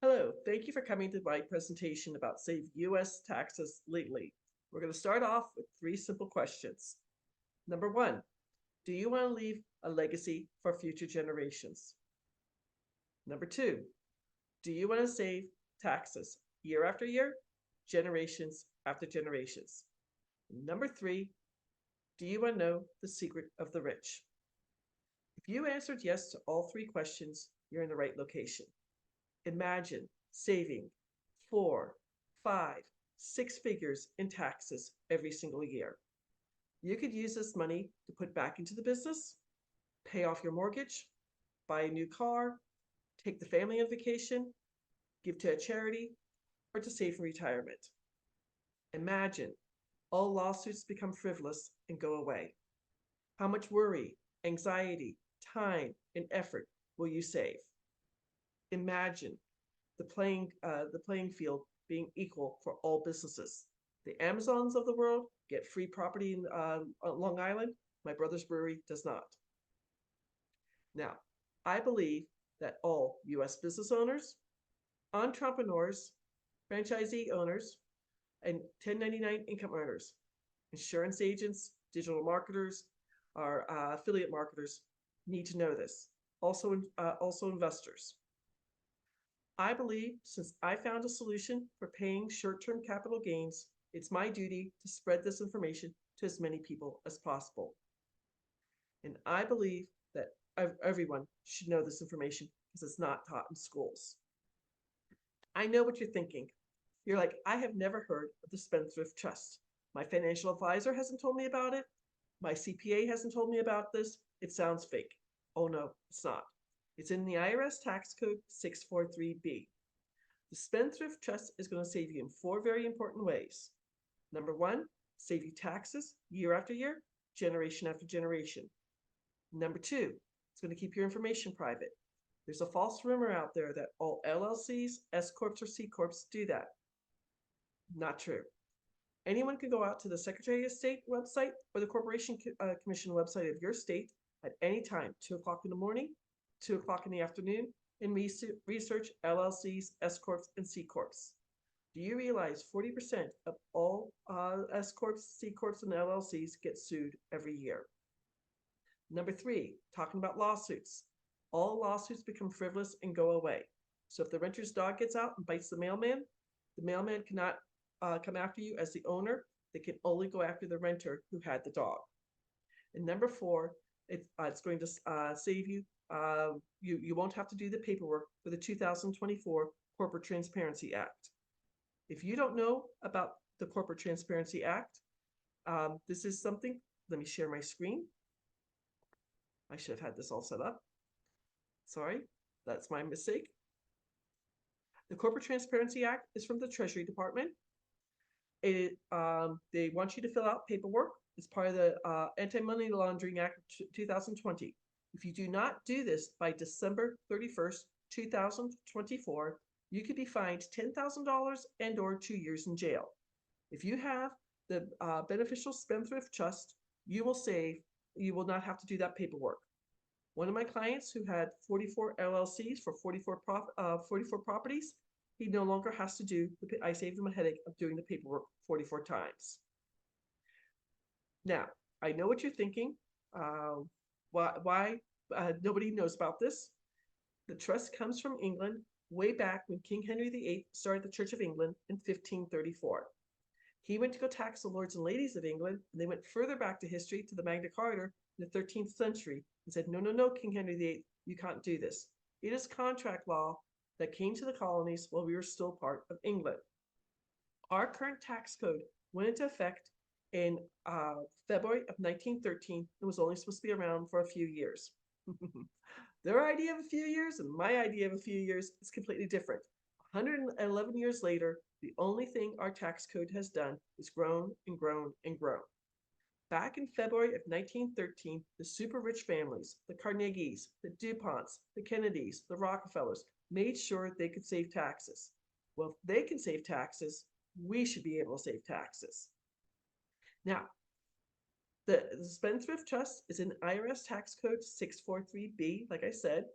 Hello, thank you for coming to my presentation about Save U.S. taxes legally. We're going to start off with three simple questions. Number one, do you want to leave a legacy for future generations? Number two, do you want to save taxes year after year, generations after generations? Number three, do you want to know the secret of the rich? If you answered yes to all three questions, you're in the right location. Imagine saving four, five, six figures in taxes every single year. You could use this money to put back into the business, pay off your mortgage, buy a new car, take the family on vacation, give to a charity, or to save for retirement. Imagine all lawsuits become frivolous and go away. How much worry, anxiety, time, and effort will you save? Imagine the playing field being equal for all businesses. The Amazons of the world get free property in Long Island. My brother's brewery does not. Now, I believe that all U.S. business owners, entrepreneurs, franchisee owners, and 1099 income earners, insurance agents, digital marketers, or affiliate marketers need to know this. Also investors. I believe since I found a solution for paying short-term capital gains, it's my duty to spread this information to as many people as possible. And I believe that everyone should know this information because it's not taught in schools. I know what you're thinking. You're like, I have never heard of the Spendthrift Trust. My financial advisor hasn't told me about it. My CPA hasn't told me about this. It sounds fake. Oh no, it's not. It's in the IRS Tax Code 643B. The Spendthrift Trust is going to save you in four very important ways. Number one, save you taxes year after year, generation after generation. Number two, it's going to keep your information private. There's a false rumor out there that all LLCs, S Corps, or C Corps do that. Not true. Anyone can go out to the Secretary of State website or the Corporation Commission website of your state at any time, 2 o'clock in the morning, 2 o'clock in the afternoon, and research LLCs, S Corps, and C Corps. Do you realize 40% of all S Corps, C Corps, and LLCs get sued every year? Number three, talking about lawsuits. All lawsuits become frivolous and go away. So if the renter's dog gets out and bites the mailman cannot come after you as the owner. They can only go after the renter who had the dog. And number four, it's going to save you. You won't have to do the paperwork for the 2024 Corporate Transparency Act. If you don't know about the Corporate Transparency Act, this is something. Let me share my screen. I should have had this all set up. Sorry, that's my mistake. The Corporate Transparency Act is from the Treasury Department. They want you to fill out paperwork. It's part of the Anti-Money Laundering Act of 2020. If you do not do this by December 31st, 2024, you could be fined $10,000 and or 2 years in jail. If you have the beneficial Spendthrift Trust, you will not have to do that paperwork. One of my clients who had 44 LLCs for 44 properties, he no longer has to do, I saved him a headache of doing the paperwork 44 times. Now, I know what you're thinking. Why nobody knows about this? The trust comes from England way back when King Henry VIII started the Church of England in 1534. He went to go tax the lords and ladies of England, and they went further back to history to the Magna Carta in the 13th century and said, no, no, no, King Henry VIII, you can't do this. It is contract law that came to the colonies while we were still part of England. Our current tax code went into effect in February of 1913 and was only supposed to be around for a few years. Their idea of a few years and my idea of a few years is completely different. 111 years later, the only thing our tax code has done is grown and grown and grown. Back in February of 1913, the super rich families, the Carnegies, the DuPonts, the Kennedys, the Rockefellers, made sure they could save taxes. Well, if they can save taxes, we should be able to save taxes. Now, the Spendthrift Trust is in IRS Tax Code 643B, like I said.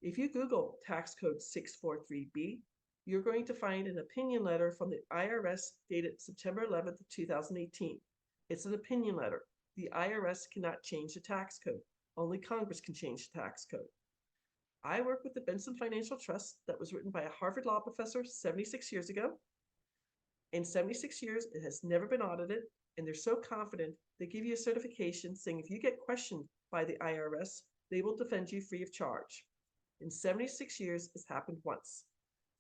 If you Google Tax Code 643B, you're going to find an opinion letter from the IRS dated September 11th, 2018. It's an opinion letter. The IRS cannot change the tax code. Only Congress can change the tax code. I work with the Benson Financial Trust that was written by a Harvard law professor 76 years ago. In 76 years, it has never been audited, and they're so confident they give you a certification saying if you get questioned by the IRS, they will defend you free of charge. In 76 years, it's happened once.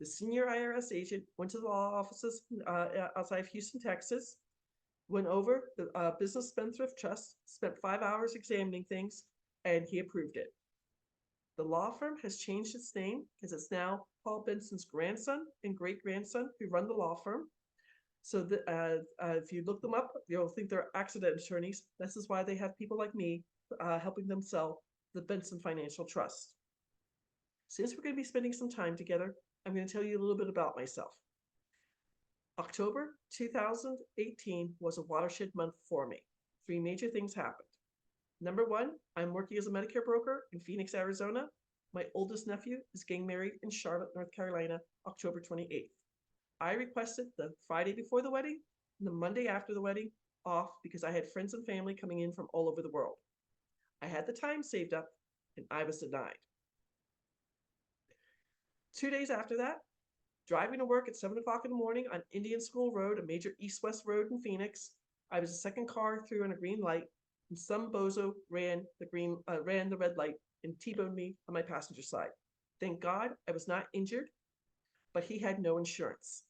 The senior IRS agent went to the law offices outside of Houston, Texas, went over the business Spendthrift Trust, spent 5 hours examining things, and he approved it. The law firm has changed its name because it's now Paul Benson's grandson and great-grandson who run the law firm. So if you look them up, you'll think they're accident attorneys. This is why they have people like me helping them sell the Benson Financial Trust. Since we're going to be spending some time together, I'm going to tell you a little bit about myself. October 2018 was a watershed month for me. 3 major things happened. Number 1, I'm working as a Medicare broker in Phoenix, Arizona. My oldest nephew is getting married in Charlotte, North Carolina, October 28th. I requested the Friday before the wedding and the Monday after the wedding off because I had friends and family coming in from all over the world. I had the time saved up and I was denied. 2 days after that, driving to work at 7 o'clock in the morning on Indian School Road, a major east-west road in Phoenix, I was the second car through on a green light, and some bozo ran the red light and T-boned me on my passenger side. Thank God I was not injured, but he had no insurance.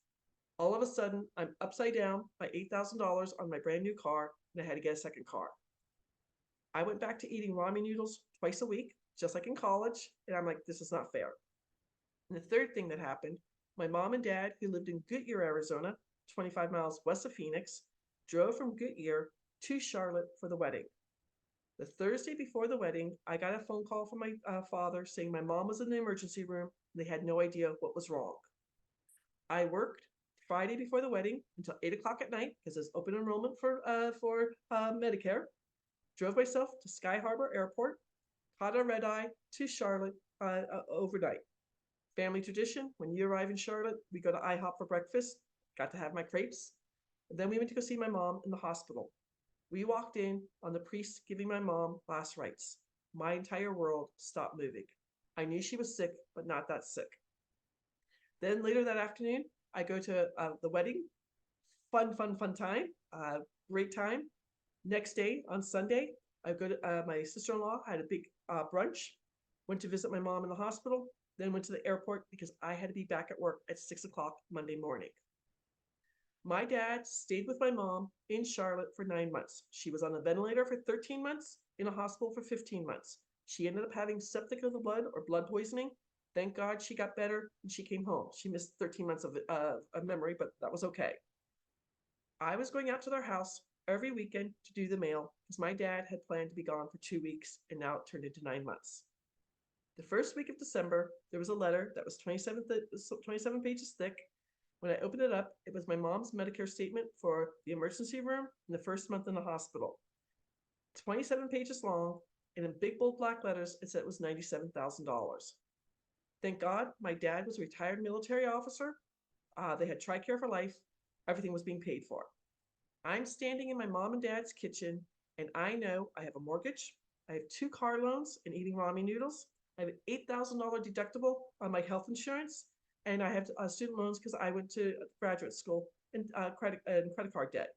All of a sudden, I'm upside down by $8,000 on my brand new car, and I had to get a second car. I went back to eating ramen noodles twice a week, just like in college, and I'm like, this is not fair. And the third thing that happened, my mom and dad, who lived in Goodyear, Arizona, 25 miles west of Phoenix, drove from Goodyear to Charlotte for the wedding. The Thursday before the wedding, I got a phone call from my father saying my mom was in the emergency room and they had no idea what was wrong. I worked Friday before the wedding until 8 o'clock at night because it's open enrollment for Medicare. Drove myself to Sky Harbor Airport, caught a red eye to Charlotte overnight. Family tradition, when you arrive in Charlotte, we go to IHOP for breakfast. Got to have my crepes. And then we went to go see my mom in the hospital. We walked in on the priest giving my mom last rites. My entire world stopped moving. I knew she was sick, but not that sick. Then later that afternoon, I go to the wedding. Fun time. Great time. Next day, on Sunday, I go to my sister-in-law, had a big brunch, went to visit my mom in the hospital, then went to the airport because I had to be back at work at 6 o'clock Monday morning. My dad stayed with my mom in Charlotte for 9 months. She was on a ventilator for 13 months, in a hospital for 15 months. She ended up having septic of the blood or blood poisoning. Thank God she got better and she came home. She missed 13 months of memory, but that was okay. I was going out to their house every weekend to do the mail because my dad had planned to be gone for 2 weeks and now it turned into 9 months. The first week of December, there was a letter that was 27 pages thick. When I opened it up, it was my mom's Medicare statement for the emergency room and the first month in the hospital. 27 pages long, and in big bold black letters, it said it was $97,000. Thank God my dad was a retired military officer. They had TRICARE for life. Everything was being paid for. I'm standing in my mom and dad's kitchen, and I know I have a mortgage. I have 2 car loans and eating ramen noodles. I have an $8,000 deductible on my health insurance, and I have student loans because I went to graduate school and credit card debt.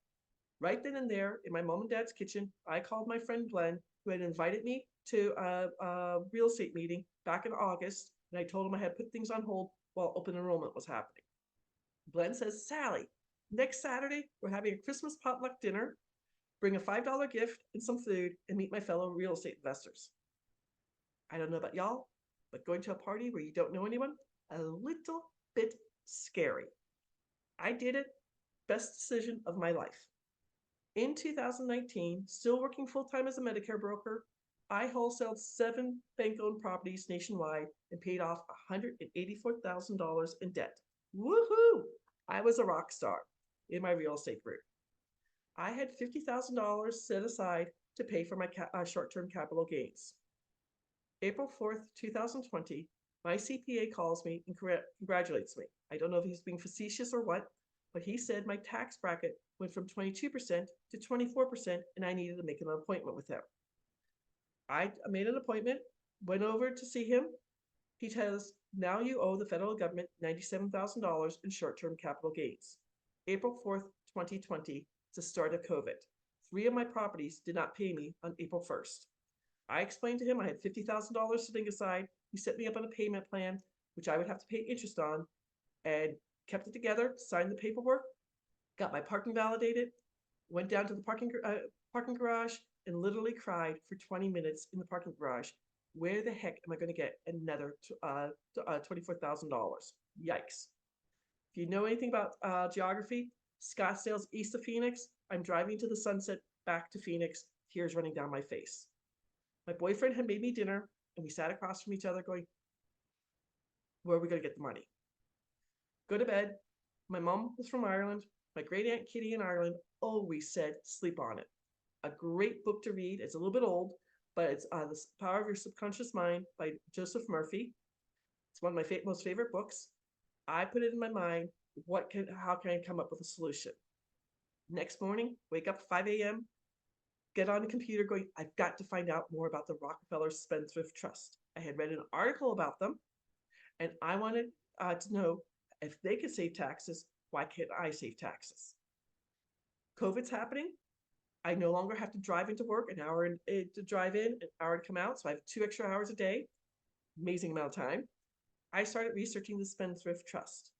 Right then and there, in my mom and dad's kitchen, I called my friend Glenn, who had invited me to a real estate meeting back in August, and I told him I had put things on hold while open enrollment was happening. Glenn says, Sally, next Saturday, we're having a Christmas potluck dinner. Bring a $5 gift and some food and meet my fellow real estate investors. I don't know about y'all, but going to a party where you don't know anyone, a little bit scary. I did it. Best decision of my life. In 2019, still working full-time as a Medicare broker, I wholesaled 7 bank-owned properties nationwide and paid off $184,000 in debt. Woohoo! I was a rock star in my real estate group. I had $50,000 set aside to pay for my short-term capital gains. April 4th, 2020, My CPA calls me and congratulates me. I don't know if he's being facetious or what, but he said my tax bracket went from 22% to 24%, and I needed to make an appointment with him. I made an appointment, went over to see him. He tells, now you owe the federal government $97,000 in short-term capital gains. April 4th, 2020, it's the start of COVID. 3 of my properties did not pay me on April 1st. I explained to him I had $50,000 sitting aside. He set me up on a payment plan, which I would have to pay interest on, and kept it together, signed the paperwork, got my parking validated, went down to the parking garage, and literally cried for 20 minutes in the parking garage. Where the heck am I going to get another $24,000? Yikes. If you know anything about geography, Scottsdale's east of Phoenix. I'm driving to the sunset back to Phoenix, tears running down my face. My boyfriend had made me dinner, and we sat across from each other going, where are we going to get the money? Go to bed. My mom was from Ireland. My great aunt Kitty in Ireland always said, sleep on it. A great book to read. It's a little bit old, but it's The Power of Your Subconscious Mind by Joseph Murphy. It's one of my most favorite books. I put it in my mind, how can I come up with a solution? Next morning, wake up at 5 a.m., get on the computer going, I've got to find out more about the Rockefellers Spendthrift Trust. I had read an article about them, and I wanted to know if they could save taxes, why can't I save taxes? COVID's happening. I no longer have to drive into work, an hour to drive in, an hour to come out. So I have 2 extra hours a day, amazing amount of time. I started researching the Spendthrift Trust.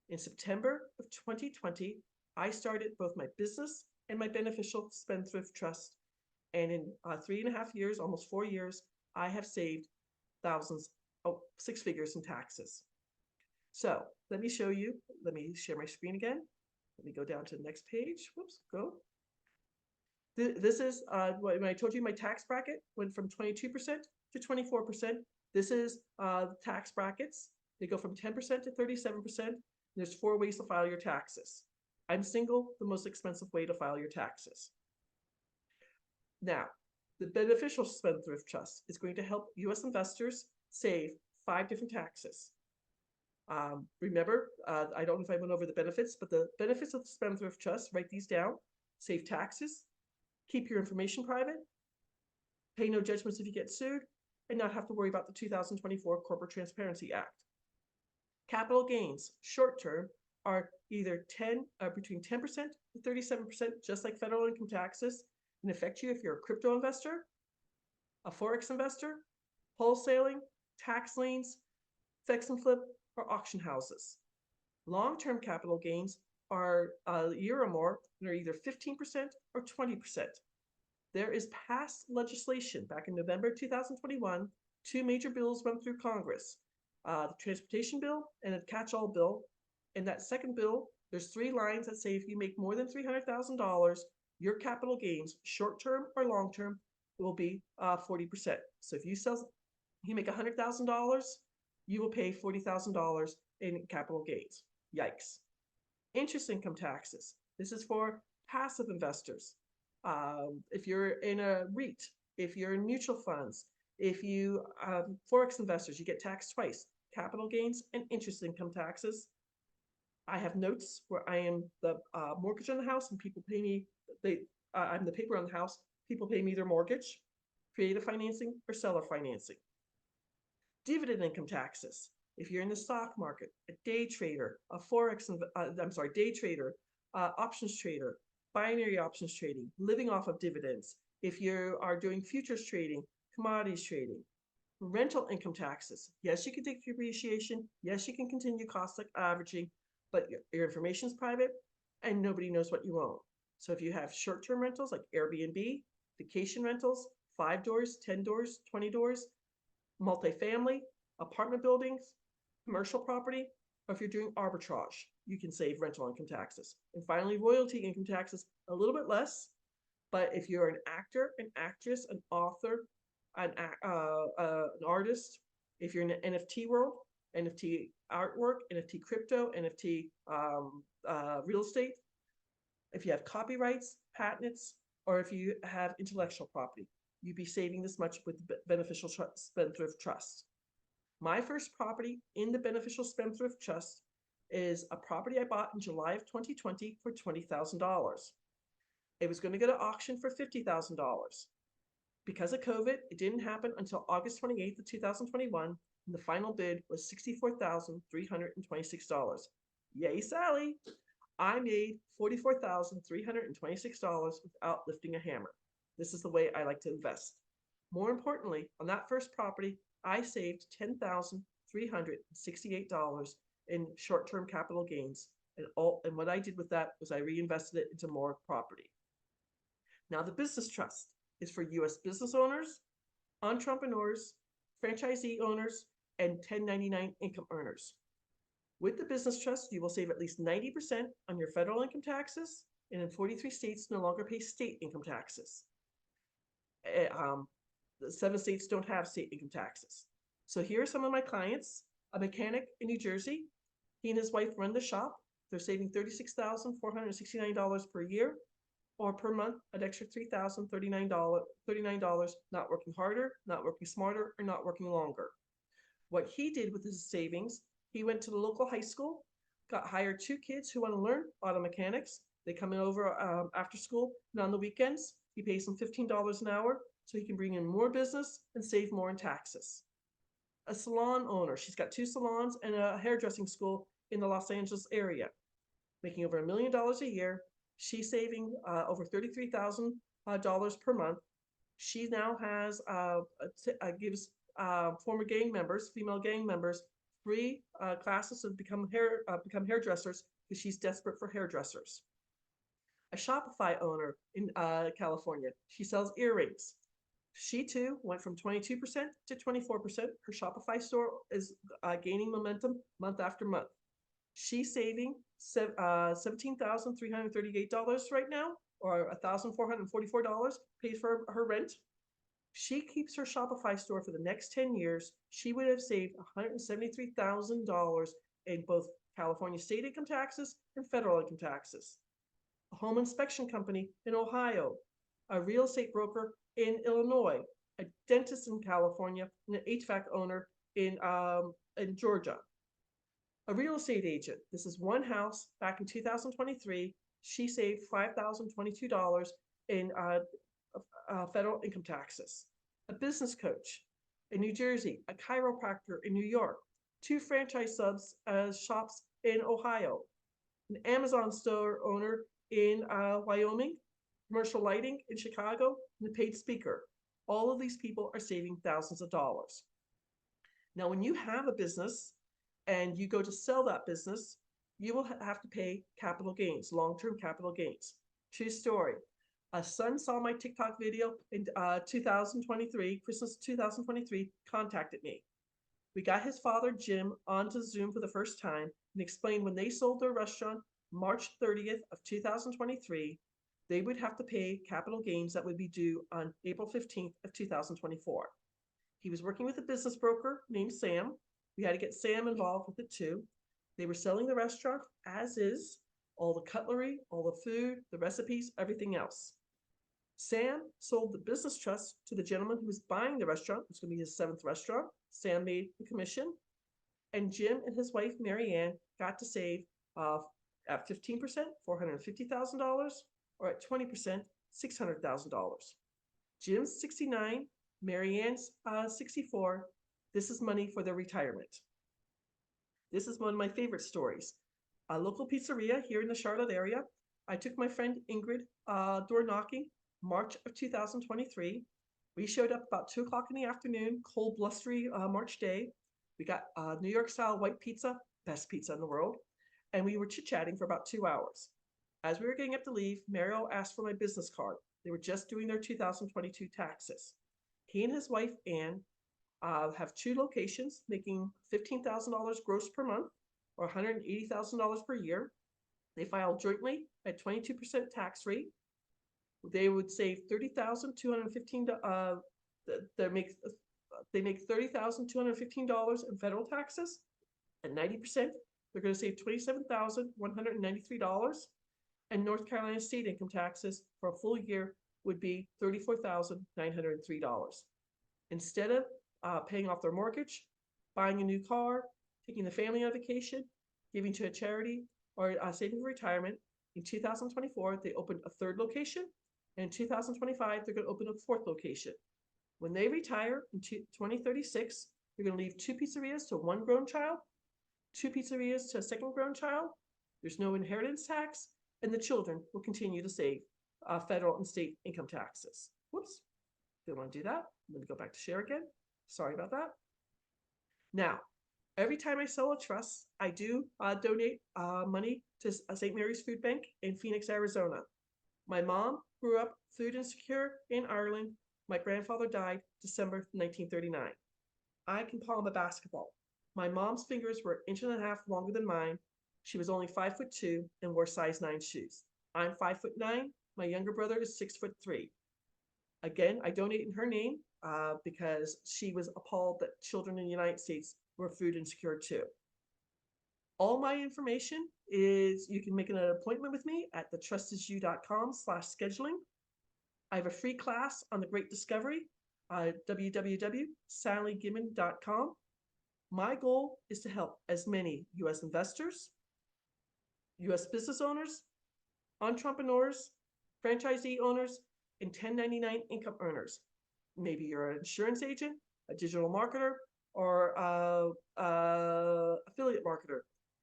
In September of 2020, I started both my business and my beneficial Spendthrift Trust. And in 3.5 years, almost 4 years, I have saved thousands, 6 figures in taxes. So let me show you. Let me share my screen again. Let me go down to the next page. Whoops, go. This is when I told you my tax bracket went from 22% to 24%. This is tax brackets. They go from 10% to 37%. There's 4 ways to file your taxes. I'm single, the most expensive way to file your taxes. Now, the beneficial Spendthrift Trust is going to help U.S. investors save 5 different taxes. Remember, I don't know if I went over the benefits, but the benefits of the Spendthrift Trust, write these down: save taxes, keep your information private, pay no judgments if you get sued, and not have to worry about the 2024 Corporate Transparency Act. Capital gains, short term, are either between 10% to 37%, just like federal income taxes, and affect you if you're a crypto investor, a forex investor, wholesaling, tax liens, fix and flip, or auction houses. Long-term capital gains are a year or more, and are either 15% or 20%. There is past legislation back in November 2021. 2 major bills went through Congress, the transportation bill and a catch-all bill. In that second bill, there's 3 lines that say if you make more than $300,000, your capital gains, short-term or long-term, will be 40%. So if you make $100,000, you will pay $40,000 in capital gains. Yikes. Interest income taxes. This is for passive investors. If you're in a REIT, if you're in mutual funds, if you forex investors, you get taxed twice: capital gains and interest income taxes. I have notes where I am the mortgage on the house, and people pay me. I'm the paper on the house. People pay me their mortgage, creative financing, or seller financing. Dividend income taxes. If you're in the stock market, a day trader, a forex, day trader, options trader, binary options trading, living off of dividends. If you are doing futures trading, commodities trading. Rental income taxes. Yes, you can take depreciation. Yes, you can continue cost averaging, but your information is private and nobody knows what you own. So if you have short-term rentals like Airbnb, vacation rentals, 5 doors, 10 doors, 20 doors, multifamily, apartment buildings, commercial property, or if you're doing arbitrage, you can save rental income taxes. And finally, royalty income taxes, a little bit less, but if you're an actor, an actress, an author, an artist, if you're in the NFT world, NFT artwork, NFT crypto, NFT real estate, if you have copyrights, patents, or if you have intellectual property, you'd be saving this much with the beneficial Spendthrift Trust. My first property in the Beneficial Spendthrift Trust is a property I bought in July of 2020 for $20,000. It was going to go to auction for $50,000. Because of COVID, it didn't happen until August 28th of 2021, and the final bid was $64,326. Yay, Sally! I made $44,326 without lifting a hammer. This is the way I like to invest. More importantly, on that first property, I saved $10,368 in short-term capital gains. And what I did with that was I reinvested it into more property. Now, the business trust is for U.S. business owners, entrepreneurs, franchisee owners, and 1099 income earners. With the business trust, you will save at least 90% on your federal income taxes, and in 43 states no longer pay state income taxes. The 7 states don't have state income taxes. So here are some of my clients. A mechanic in New Jersey. He and his wife run the shop. They're saving $36,469 per year, or per month, an extra $3,039, not working harder, not working smarter, or not working longer. What he did with his savings, he went to the local high school, hired 2 kids who want to learn auto mechanics. They come in over after school and on the weekends. He pays them $15 an hour so he can bring in more business and save more in taxes. A salon owner, she's got 2 salons and a hairdressing school in the Los Angeles area, making over $1 million a year. She's saving over $33,000 per month. She now has gives former gang members, female gang members, free classes to become hairdressers because she's desperate for hairdressers. A Shopify owner in California, she sells earrings. She too went from 22% to 24%. Her Shopify store is gaining momentum month after month. She's saving $17,338 right now, or $1,444 paid for her rent. She keeps her Shopify store for the next 10 years. She would have saved $173,000 in both California state income taxes and federal income taxes. A home inspection company in Ohio, a real estate broker in Illinois, a dentist in California, and an HVAC owner in Georgia. A real estate agent. This is one house back in 2023. She saved $5,022 in federal income taxes. A business coach in New Jersey, a chiropractor in New York, 2 franchise shops in Ohio, an Amazon store owner in Wyoming, commercial lighting in Chicago, and a paid speaker. All of these people are saving thousands of dollars. Now, when you have a business and you go to sell that business, you will have to pay capital gains, long-term capital gains. True story. A son saw my TikTok video in 2023, Christmas 2023, contacted me. We got his father, Jim, onto Zoom for the first time and explained when they sold their restaurant March 30th of 2023, they would have to pay capital gains that would be due on April 15th of 2024. He was working with a business broker named Sam. We had to get Sam involved with it too. They were selling the restaurant as is, all the cutlery, all the food, the recipes, everything else. Sam sold the business trust to the gentleman who was buying the restaurant. It was going to be his 7th restaurant. Sam made the commission. And Jim and his wife, Mary Ann, got to save at 15%, $450,000, or at 20%, $600,000. Jim's 69, Mary Ann's 64. This is money for their retirement. This is one of my favorite stories. A local pizzeria here in the Charlotte area. I took my friend Ingrid door knocking March of 2023. We showed up about 2 o'clock in the afternoon, cold, blustery March day. We got New York style white pizza, best pizza in the world. And we were chit-chatting for about 2 hours. As we were getting up to leave, Mario asked for my business card. They were just doing their 2022 taxes. He and his wife, Ann, have 2 locations, making $15,000 gross per month, or $180,000 per year. They filed jointly at 22% tax rate. They would save $30,215. They make $30,215 in federal taxes. At 90%, they're going to save $27,193. And North Carolina state income taxes for a full year would be $34,903. Instead of paying off their mortgage, buying a new car, taking the family on vacation, giving to a charity, or saving for retirement. In 2024, they opened a third location. And in 2025, they're going to open a fourth location. When they retire in 2036, they're going to leave 2 pizzerias to 1 grown child, 2 pizzerias to a second grown child. There's no inheritance tax, and the children will continue to save federal and state income taxes. Whoops, didn't want to do that. I'm going to go back to share again. Sorry about that. Now, every time I sell a trust, I do donate money to St. Mary's Food Bank in Phoenix, Arizona. My mom grew up food insecure in Ireland. My grandfather died December 1939. I can palm a basketball. My mom's fingers were 1.5 inches longer than mine. She was only 5'2" and wore size 9 shoes. I'm 5'9". My younger brother is 6'3". Again, I donate in her name because she was appalled that children in the United States were food insecure too. All my information is, you can make an appointment with me at thetrustisyou.com/scheduling. I have a free class on the Great Discovery, www.sallygimmon.com. My goal is to help as many U.S. investors, U.S. business owners, entrepreneurs, franchisee owners, and 1099 income earners. Maybe you're an insurance agent, a digital marketer, or affiliate marketer.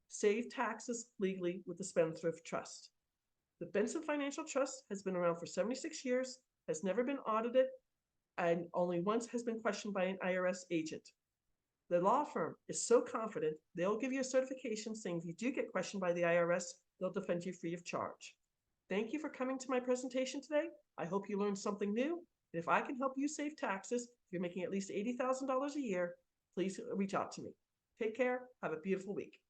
Save taxes legally with the Spendthrift Trust. The Benson Financial Trust has been around for 76 years, has never been audited, and only once has been questioned by an IRS agent. The law firm is so confident they'll give you a certification saying if you do get questioned by the IRS, they'll defend you free of charge. Thank you for coming to my presentation today. I hope you learned something new. And if I can help you save taxes, if you're making at least $80,000 a year, please reach out to me. Take care. Have a beautiful week.